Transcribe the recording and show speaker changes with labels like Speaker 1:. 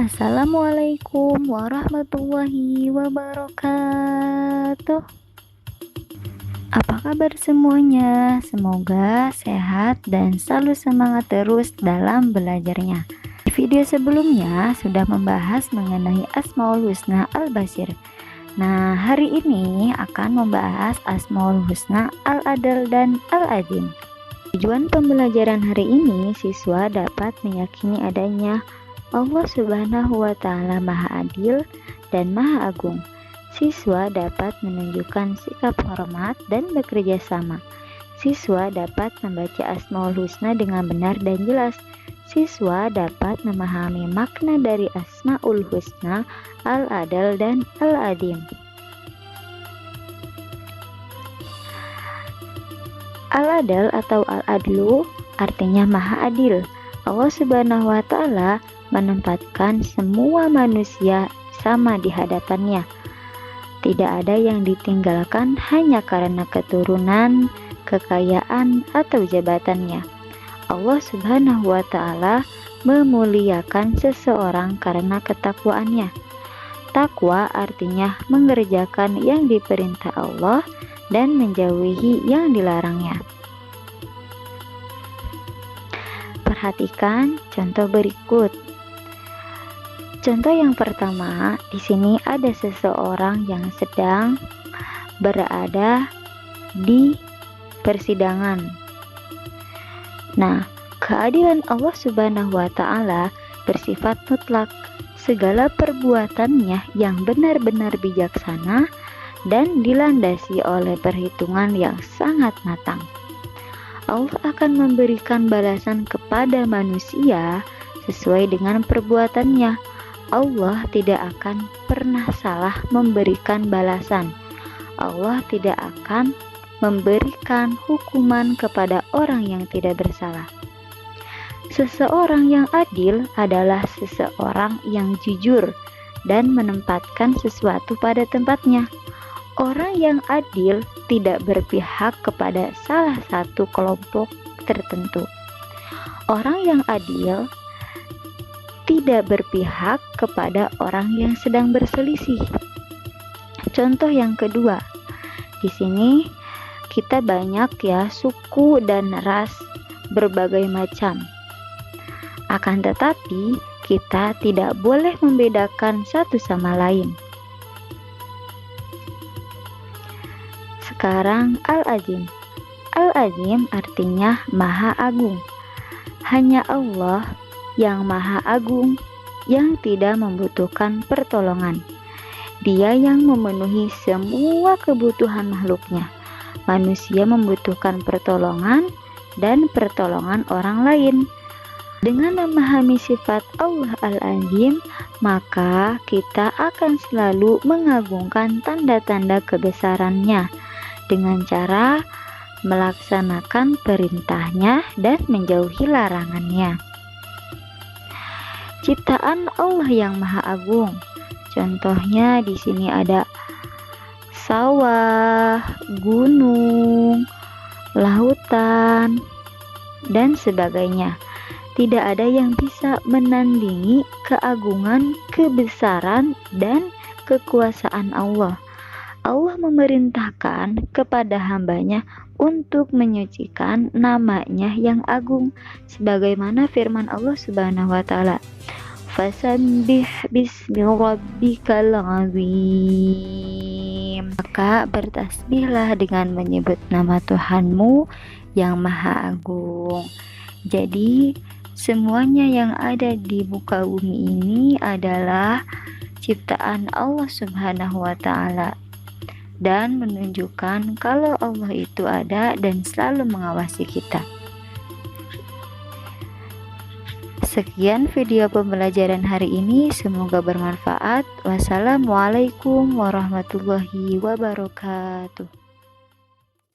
Speaker 1: Assalamualaikum warahmatullahi wabarakatuh. Apa kabar semuanya? Semoga sehat dan selalu semangat terus dalam belajarnya. Di video sebelumnya sudah membahas mengenai Asmaul Husna Al-Basir. Nah, hari ini akan membahas Asmaul Husna Al-Adl dan Al-Azim. Tujuan pembelajaran hari ini, siswa dapat meyakini adanya Allah Subhanahu wa Ta'ala Maha Adil dan Maha Agung. Siswa dapat menunjukkan sikap hormat dan bekerja sama. Siswa dapat membaca Asmaul Husna dengan benar dan jelas. Siswa dapat memahami makna dari Asmaul Husna Al-Adl dan Al-Azim. Al-Adl atau Al-Adlu artinya Maha Adil. Allah Subhanahu wa Ta'ala menempatkan semua manusia sama di hadapannya. Tidak ada yang ditinggalkan hanya karena keturunan, kekayaan, atau jabatannya. Allah Subhanahu wa Ta'ala memuliakan seseorang karena ketakwaannya. Takwa artinya mengerjakan yang diperintah Allah dan menjauhi yang dilarangnya. Perhatikan contoh berikut. Contoh yang pertama, di sini ada seseorang yang sedang berada di persidangan. Nah, keadilan Allah Subhanahu wa Ta'ala bersifat mutlak. Segala perbuatannya yang benar-benar bijaksana dan dilandasi oleh perhitungan yang sangat matang. Allah akan memberikan balasan kepada manusia sesuai dengan perbuatannya. Allah tidak akan pernah salah memberikan balasan. Allah tidak akan memberikan hukuman kepada orang yang tidak bersalah. Seseorang yang adil adalah seseorang yang jujur dan menempatkan sesuatu pada tempatnya. Orang yang adil tidak berpihak kepada salah satu kelompok tertentu. Orang yang adil tidak berpihak kepada orang yang sedang berselisih. Contoh yang kedua, di sini kita banyak ya suku dan ras berbagai macam. Akan tetapi kita tidak boleh membedakan satu sama lain. Sekarang Al-Azim. Al-Azim artinya Maha Agung. Hanya Allah yang Maha Agung yang tidak membutuhkan pertolongan. Dia yang memenuhi semua kebutuhan makhluknya. Manusia membutuhkan pertolongan dan pertolongan orang lain. Dengan memahami sifat Allah Al-Azim, maka kita akan selalu mengagungkan tanda-tanda kebesarannya dengan cara melaksanakan perintahnya dan menjauhi larangannya. Ciptaan Allah yang Maha Agung. Contohnya di sini ada sawah, gunung, lautan, dan sebagainya. Tidak ada yang bisa menandingi keagungan, kebesaran, dan kekuasaan Allah. Allah memerintahkan kepada hambanya untuk menyucikan namanya yang agung, sebagaimana firman Allah Subhanahu wa Ta'ala, fasabbih bismi rabbikal azim. Maka bertasbihlah dengan menyebut nama Tuhanmu yang Maha Agung. Jadi semuanya yang ada di muka bumi ini adalah ciptaan Allah Subhanahu wa Ta'ala dan menunjukkan kalau Allah itu ada dan selalu mengawasi kita. Sekian video pembelajaran hari ini, semoga bermanfaat. Wassalamualaikum warahmatullahi wabarakatuh.